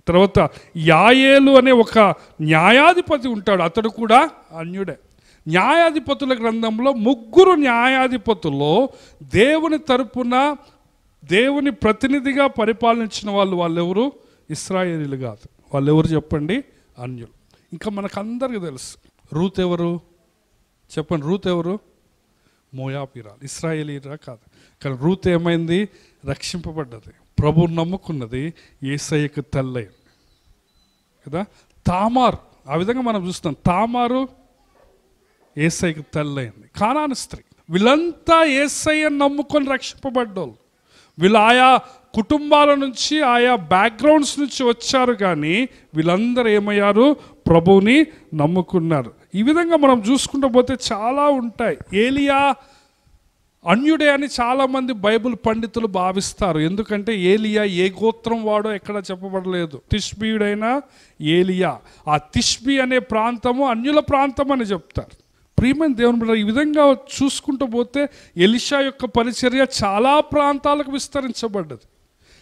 తర్వాత యాయేలు అనే ఒక న్యాయాధిపతి ఉంటాడు, అతడు కూడా అన్యుడే. న్యాయాధిపతుల గ్రంథంలో 3 న్యాయాధిపతుల్లో దేవుని తరపున దేవుని ప్రతినిధిగా పరిపాలించిన వాళ్ళెవరు? ఇశ్రాయేలీలు కాదు. వాళ్ళెవరు చెప్పండి? అన్యులు. ఇంకా మనకందరికీ తెలుసు రూత్ ఎవరు చెప్పండి. రూత్ ఎవరు? మోయాబీరాలు. ఇశ్రాయేలీరా కాదు. కానీ రూత్ ఏమైంది? రక్షింపబడ్డది, ప్రభువు నమ్ముకున్నది, యేసయ్యకు తల్లయింది కదా. తామారు ఆ విధంగా మనం చూస్తాం. తామారు యేసయ్యకు తల్లయింది. కానాను స్త్రీ. వీళ్ళంతా యేసయ్యను నమ్ముకొని రక్షింపబడ్డోళ్ళు. వీళ్ళు ఆయా కుటుంబాల నుంచి, ఆయా బ్యాక్గ్రౌండ్స్ నుంచి వచ్చారు. కానీ వీళ్ళందరూ ఏమయ్యారు? ప్రభువుని నమ్ముకున్నారు. ఈ విధంగా మనం చూసుకుంటూ పోతే చాలా ఉంటాయి. ఏలియా అన్యుడే అని చాలామంది బైబిల్ పండితులు భావిస్తారు. ఎందుకంటే ఏలియా ఏ గోత్రం వాడో ఎక్కడ చెప్పబడలేదు. తిష్బీయుడైన ఏలియా. ఆ తిష్బీ అనే ప్రాంతము అన్యుల ప్రాంతం అని చెప్తారు. ప్రియమైన దేవుని బిడ్డలారా, ఈ విధంగా చూసుకుంటూ పోతే ఎలీషా యొక్క పరిచర్య చాలా ప్రాంతాలకు విస్తరించబడ్డది.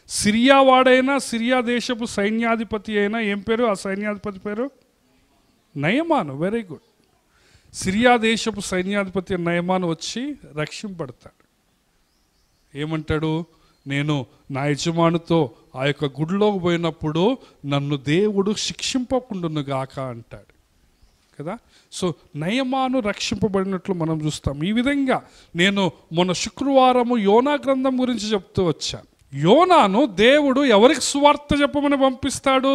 సిరియా వాడైనా, సిరియా దేశపు సైన్యాధిపతి అయినా, ఏం పేరు ఆ సైన్యాధిపతి పేరు? నయమాను. Very good. సిరియా దేశపు సైన్యాధిపతి నయమాను వచ్చి రక్షింపబడతాడు. ఏమంటాడు? నేను నా యజమానుతో ఆ యొక్క గుడిలోకి పోయినప్పుడు నన్ను దేవుడు శిక్షింపకుండును గాక అంటాడు కదా. సో నయమాను రక్షింపబడినట్లు మనం చూస్తాం. ఈ విధంగా నేను మొన్న శుక్రవారము యోనా గ్రంథం గురించి చెప్తూ వచ్చాను. యోనాను దేవుడు ఎవరికి సువార్త చెప్పమని పంపిస్తాడు?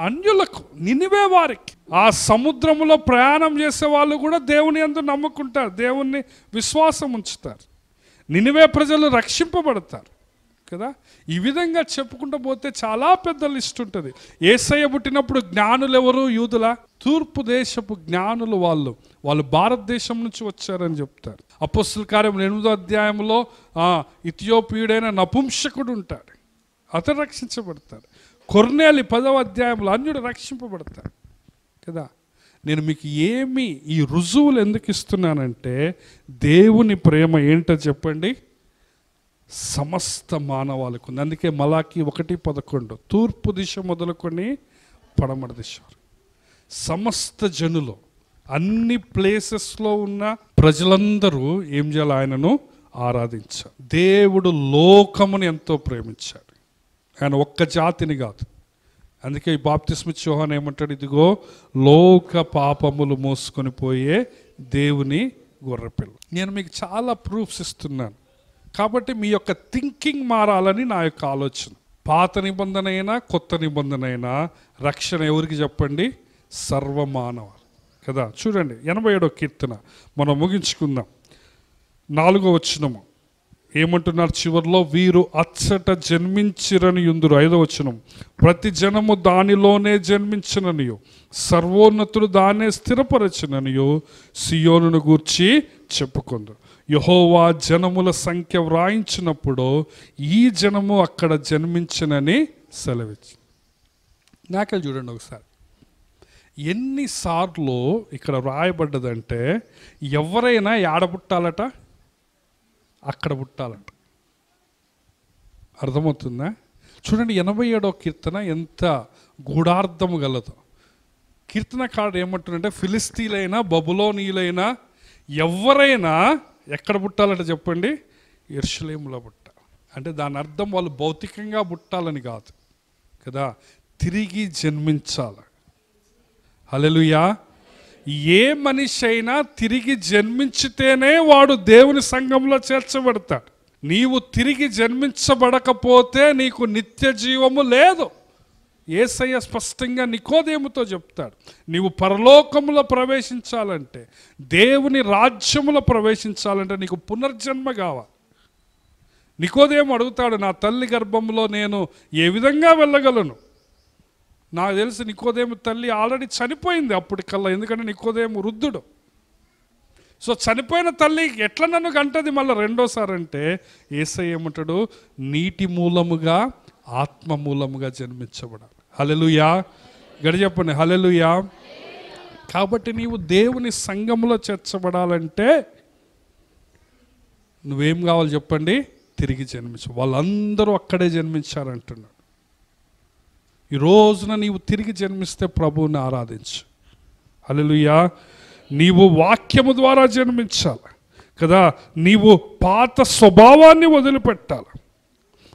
అన్యులకు, నినివే వారికి. ఆ సముద్రములో ప్రయాణం చేసే వాళ్ళు కూడా దేవుని యందు నమ్ముకుంటారు, దేవుణ్ణి విశ్వాసం ఉంచుతారు. నినివే ప్రజలు రక్షింపబడతారు కదా. ఈ విధంగా చెప్పుకుంటూ పోతే చాలా పెద్ద లిస్ట్ ఉంటుంది. యేసయ్య పుట్టినప్పుడు జ్ఞానులు ఎవరు? యూదుల. తూర్పు దేశపు జ్ఞానులు వాళ్ళు భారతదేశం నుంచి వచ్చారని చెప్తారు. అపోస్తల కార్యం 8వ అధ్యాయంలో ఇథియోపియుడైన నపుంసకుడు ఉంటాడు, అతను రక్షించబడతాడు. కొర్నేలి 10వ అధ్యాయంలో అన్యుడు రక్షింపబడతాడు కదా. నేను మీకు ఈ రుజువులు ఎందుకు ఇస్తున్నానంటే, దేవుని ప్రేమ ఏంటో చెప్పండి, సమస్త మానవాళికి ఉంది. అందుకే మలాకి 1:11 తూర్పు దిశ మొదలుకొని పడమర దిశ, సమస్త జనులు, అన్ని ప్లేసెస్లో ఉన్న ప్రజలందరూ ఏం చేయాలి? ఆయనను ఆరాధించారు. దేవుడు లోకముని ఎంతో ప్రేమించాడు, ఆయన ఒక్క జాతిని కాదు. అందుకే ఈ బాప్తిస్మిత్ యోహాను ఏమంటాడు? ఇదిగో లోక పాపములు మోసుకొని పోయే దేవుని గొర్రెపిల్ల. నేను మీకు చాలా ప్రూఫ్స్ ఇస్తున్నాను కాబట్టి మీ యొక్క థింకింగ్ మారాలని నా యొక్క ఆలోచన. పాత నిబంధన అయినా కొత్త నిబంధన అయినా రక్షణ ఎవరికి చెప్పండి? సర్వమానవ కదా. చూడండి 87వ కీర్తన మనం ముగించుకుందాం. 4వ వచనము. ఏమంటున్నారు చివరిలో? వీరు అచ్చట జన్మించిరని యుందురు. 5వ వచనం, ప్రతి జనము దానిలోనే జన్మించిననియు సర్వోన్నతుడు దాన్నే స్థిరపరచిననియు సియోనును గూర్చి చెప్పుకుందు. యెహోవా జనముల సంఖ్య వ్రాయించినప్పుడు ఈ జనము అక్కడ జన్మించినని సెలవిచ్చి. నాకెళ్ళి చూడండి ఒకసారి, ఎన్నిసార్లు ఇక్కడ వ్రాయబడ్డదంటే ఎవరైనా ఏడ పుట్టాలట? అక్కడ పుట్టాలంట. అర్థమవుతుందా? చూడండి 87వ కీర్తన ఎంత గూఢార్థము గలదో. కీర్తనకారుడు ఏమంటుందంటే ఫిలిస్తీన్లైనా బబులోనీయులైనా ఎవరైనా ఎక్కడ పుట్టాలంట చెప్పండి? యెరూషలేములో పుట్టాలి. అంటే దాని అర్థం వాళ్ళు భౌతికంగా పుట్టాలని కాదు కదా, తిరిగి జన్మించాలి. హల్లెలూయా. ఏ మనిషి అయినా తిరిగి జన్మించితేనే వాడు దేవుని సంఘంలో చేర్చబడతాడు. నీవు తిరిగి జన్మించబడకపోతే నీకు నిత్య జీవము లేదు. యేసయ్య స్పష్టంగా నికోదేముతో చెప్తాడు, నీవు పరలోకములో ప్రవేశించాలంటే, దేవుని రాజ్యములో ప్రవేశించాలంటే నీకు పునర్జన్మ కావాలి. నికోదేము అడుగుతాడు, నా తల్లి గర్భంలో నేను ఏ విధంగా వెళ్ళగలను? నాకు తెలిసి నికోదేము తల్లి ఆల్రెడీ చనిపోయింది అప్పటికల్లా, ఎందుకంటే నికోదేము వృద్ధుడు. సో చనిపోయిన తల్లి ఎట్లా నన్ను గంటది మళ్ళీ రెండోసారి అంటే, యేసయ్య ఏమంటాడు? నీటి మూలముగా ఆత్మ మూలముగా జన్మించబడాలి. హల్లెలూయా. గడి చెప్పండి హల్లెలూయా. కాబట్టి నీవు దేవుని సంఘములో చేర్చబడాలంటే నువ్వేం కావాలి చెప్పండి? తిరిగి జన్మించు. వాళ్ళందరూ అక్కడే జన్మించారంటున్నాడు. ఈ రోజున నీవు తిరిగి జన్మిస్తే ప్రభువుని ఆరాధించు. హల్లెలూయా. నీవు వాక్యము ద్వారా జన్మించాలి కదా, నీవు పాత స్వభావాన్ని వదిలిపెట్టాలి.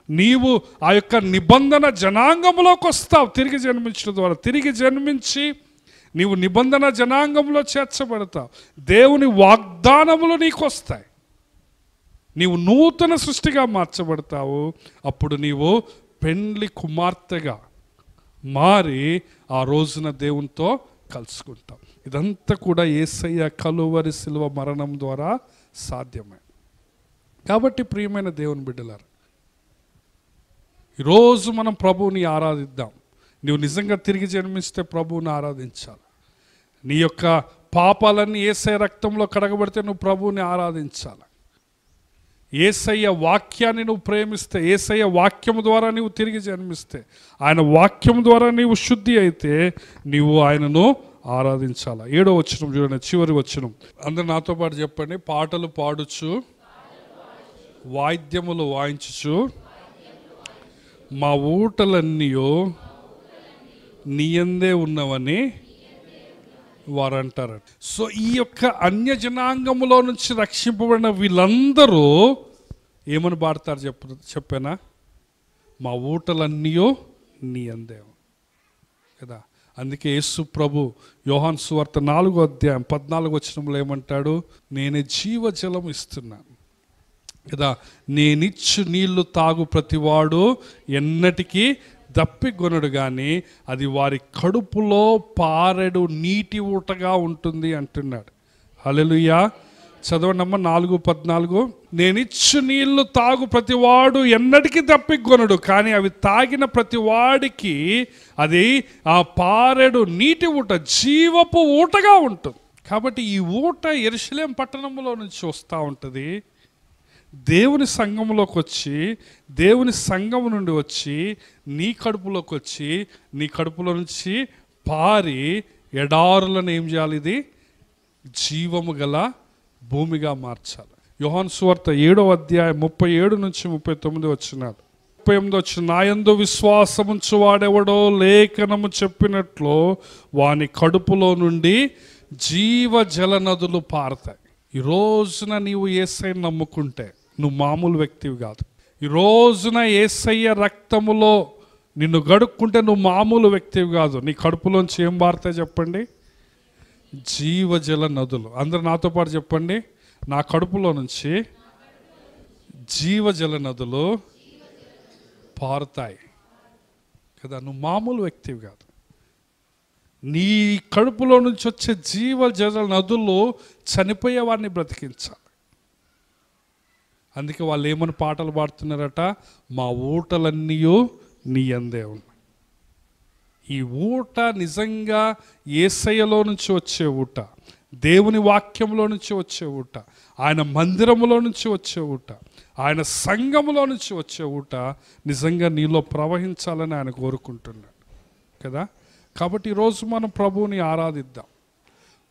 నీవు ఆ యొక్క నిబంధన జనాంగంలోకి వస్తావు తిరిగి జన్మించడం ద్వారా. తిరిగి జన్మించి నీవు నిబంధన జనాంగంలో చేర్చబడతావు. దేవుని వాగ్దానములు నీకు వస్తాయి. నీవు నూతన సృష్టిగా మార్చబడతావు. అప్పుడు నీవు పెండ్లి కుమార్తెగా మారి ఆ రోజున దేవునితో కలుసుకుంటాం. ఇదంతా కూడా యేసయ్య కలువరి శిలువ మరణం ద్వారా సాధ్యమే. కాబట్టి ప్రియమైన దేవుని బిడ్డలారా, ఈరోజు మనం ప్రభువుని ఆరాధిద్దాం. నువ్వు నిజంగా తిరిగి జన్మిస్తే ప్రభువుని ఆరాధించాలి. నీ యొక్క పాపాలన్నీ యేసయ్య రక్తంలో కడగబడితే నువ్వు ప్రభువుని ఆరాధించాలి. యేసయ్య వాక్యాన్ని నువ్వు ప్రేమిస్తే, యేసయ్య వాక్యము ద్వారా నీవు తిరిగి జన్మిస్తే, ఆయన వాక్యం ద్వారా నీవు శుద్ధి అయితే నీవు ఆయనను ఆరాధించాలి. 7వ వచనం చూడండి, చివరి వచనం. అందరు నాతో పాటు చెప్పండి. పాటలు పాడుచు వాయిద్యములు వాయించుచు మా ఊటలన్నీయో నీయందే ఉన్నవని వారు అంటారు. సో ఈ యొక్క అన్య జనాంగములో నుంచి రక్షింపబడిన వీళ్ళందరూ ఏమని పాడతారు చెప్పానా? మా ఊటలన్నీయో నీ అందే కదా. అందుకే యేసు ప్రభు యోహాను సువార్త 4వ అధ్యాయం 14వ వచనంలో ఏమంటాడు? నేనే జీవజలం ఇస్తున్నాను కదా, నేనిచ్చు నీళ్లు తాగు ప్రతివాడు ఎన్నటికీ దప్పికొనడు, కానీ అది వారి కడుపులో పారెడు నీటి ఊటగా ఉంటుంది అంటున్నాడు. హల్లెలూయా. చదవండమ్మ 4:14. నేనిచ్చు నీళ్లు తాగు ప్రతివాడు ఎన్నటికీ దప్పికొనడు, కానీ అవి తాగిన ప్రతివాడికి అది ఆ పారెడు నీటి ఊట, జీవపు ఊటగా ఉంటుంది. కాబట్టి ఈ ఊట యెరూషలేము పట్టణంలో నుంచి వస్తూ ఉంటుంది. దేవుని సంఘంలోకి వచ్చి, దేవుని సంఘం నుండి వచ్చి నీ కడుపులోకి వచ్చి, నీ కడుపులో నుంచి పారి ఎడారులను ఏం చేయాలి? ఇది జీవము గల భూమిగా మార్చాలి. యోహాను సువార్త 7వ అధ్యాయం 37 నుంచి 39 వచనాలు. 38 వచ్చిన, నాయందు విశ్వాసముంచు వాడెవడో లేఖనము చెప్పినట్లు వాని కడుపులో నుండి జీవ జల నదులు పారుతాయి. ఈ రోజున నీవు యేసయ్యను నమ్ముకుంటే నువ్వు మామూలు వ్యక్తివి కాదు. ఈ రోజున యేసయ్య రక్తములో నిన్ను గడుక్కుంటే నువ్వు మామూలు వ్యక్తివి కాదు. నీ కడుపులోంచి ఏం పారుతాయి చెప్పండి? జీవజల నదులు. అందరు నాతో పాటు చెప్పండి. నా కడుపులో నుంచి జీవజల నదులు పారుతాయి కదా. నువ్వు మామూలు వ్యక్తివి కాదు. నీ కడుపులో నుంచి వచ్చే జీవజల నదులు చనిపోయే వారిని బ్రతికించాలి. అందుకే వాళ్ళు ఏమని పాటలు పాడుతున్నారట, మా ఊటలన్నీ నీ యందే ఉన్నాయి. ఈ ఊట నిజంగా యేసయ్యలో నుంచి వచ్చే ఊట, దేవుని వాక్యంలో నుంచి వచ్చే ఊట, ఆయన మందిరములో నుంచి వచ్చే ఊట, ఆయన సంఘములో నుంచి వచ్చే ఊట నిజంగా నీలో ప్రవహించాలని ఆయన కోరుకుంటున్నాడు కదా. కాబట్టి ఈరోజు మనం ప్రభువుని ఆరాధిద్దాం,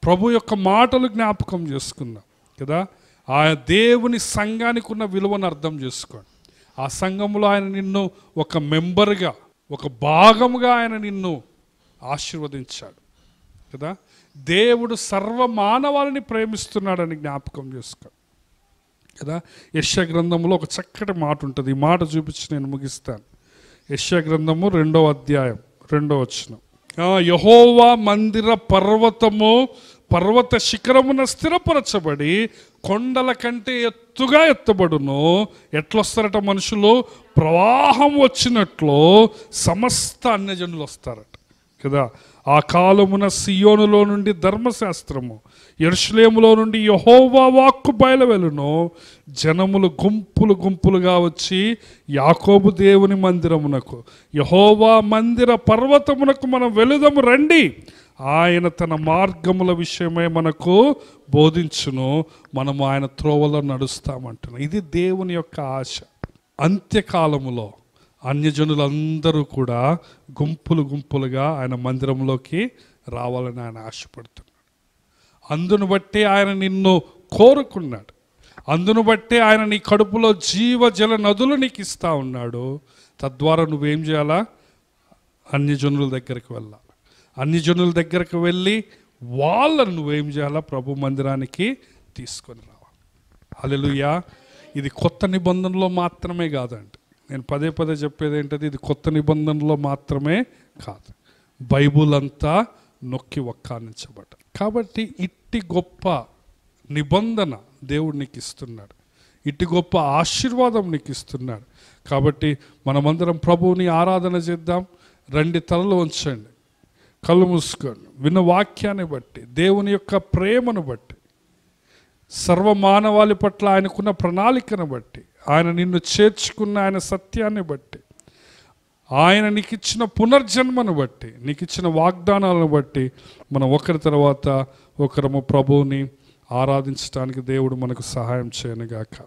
ప్రభు యొక్క మాటలు జ్ఞాపకం చేసుకుందాం కదా. ఆ దేవుని సంఘానికి ఉన్న విలువను అర్థం చేసుకోండి. ఆ సంఘంలో ఆయన నిన్ను ఒక మెంబర్గా, ఒక భాగముగా ఆయన నిన్ను ఆశీర్వదించాడు కదా. దేవుడు సర్వ మానవాళిని ప్రేమిస్తున్నాడని జ్ఞాపకం చేసుకో కదా. యెషయా గ్రంథంలో ఒక చక్కటి మాట ఉంటుంది, ఈ మాట చూపించి నేను ముగిస్తాను. యెషయా గ్రంథము 2వ అధ్యాయం 2వ వచనం. యెహోవా మందిర పర్వత శిఖరమున స్థిరపరచబడి కొండల కంటే ఎత్తుగా ఎత్తబడును. ఎట్లొస్తారట మనుషులు? ప్రవాహం వచ్చినట్లు సమస్త అన్యజనులు వస్తారట కదా. ఆ కాలమున సియోనులో నుండి ధర్మశాస్త్రము, యెరూషలేములో నుండి యెహోవా వాక్కు బయలువెలును. జనములు గుంపులు గుంపులుగా వచ్చి యాకోబు దేవుని మందిరమునకు, యెహోవా మందిర పర్వతమునకు మనం వెళుదము రండి, ఆయన తన మార్గముల విషయమై మనకు బోధించును, మనము ఆయన త్రోవలో నడుస్తామంటున్నాం. ఇది దేవుని యొక్క ఆశ. అంత్యకాలములో అన్యజనులందరూ కూడా గుంపులు గుంపులుగా ఆయన మందిరంలోకి రావాలని ఆయన ఆశపడుతున్నాడు. అందును బట్టి ఆయన నిన్ను కోరుకున్నాడు, అందును బట్టి ఆయన నీ కడుపులో జీవజల నదులు నీకు ఇస్తా ఉన్నాడు. తద్వారా నువ్వేం చేయాలా? అన్యజనుల దగ్గరికి వెళ్ళాలి. అన్యజనుల దగ్గరికి వెళ్ళి వాళ్ళను నువ్వేం చేయాలా? ప్రభు మందిరానికి తీసుకొని రావాలి. హల్లెలూయా. ఇది కొత్త నిబంధనలో మాత్రమే కాదండి. నేను పదే పదే చెప్పేది ఏంటది, ఇది కొత్త నిబంధనలో మాత్రమే కాదు, బైబుల్ అంతా నొక్కి వక్కానించబడ్డ. కాబట్టి ఇట్టి గొప్ప నిబంధన దేవుడు నీకు ఇస్తున్నాడు, ఇట్టి గొప్ప ఆశీర్వాదం నీకు ఇస్తున్నాడు. కాబట్టి మనమందరం ప్రభువుని ఆరాధన చేద్దాం. రండి, తలలు ఉంచండి, కళ్ళు మూసుకోండి. విన్న వాక్యాన్ని బట్టి, దేవుని యొక్క ప్రేమను బట్టి, సర్వమానవాళి పట్ల ఆయనకున్న ప్రణాళికను బట్టి, ఆయన నిన్ను చేర్చుకున్న ఆయన సత్యాన్ని బట్టి, ఆయన నీకు ఇచ్చిన పునర్జన్మను బట్టి, నీకు ఇచ్చిన వాగ్దానాలను బట్టి మనం ఒకరి తర్వాత ఒకరము ప్రభువుని ఆరాధించడానికి దేవుడు మనకు సహాయం చేయనుగాక.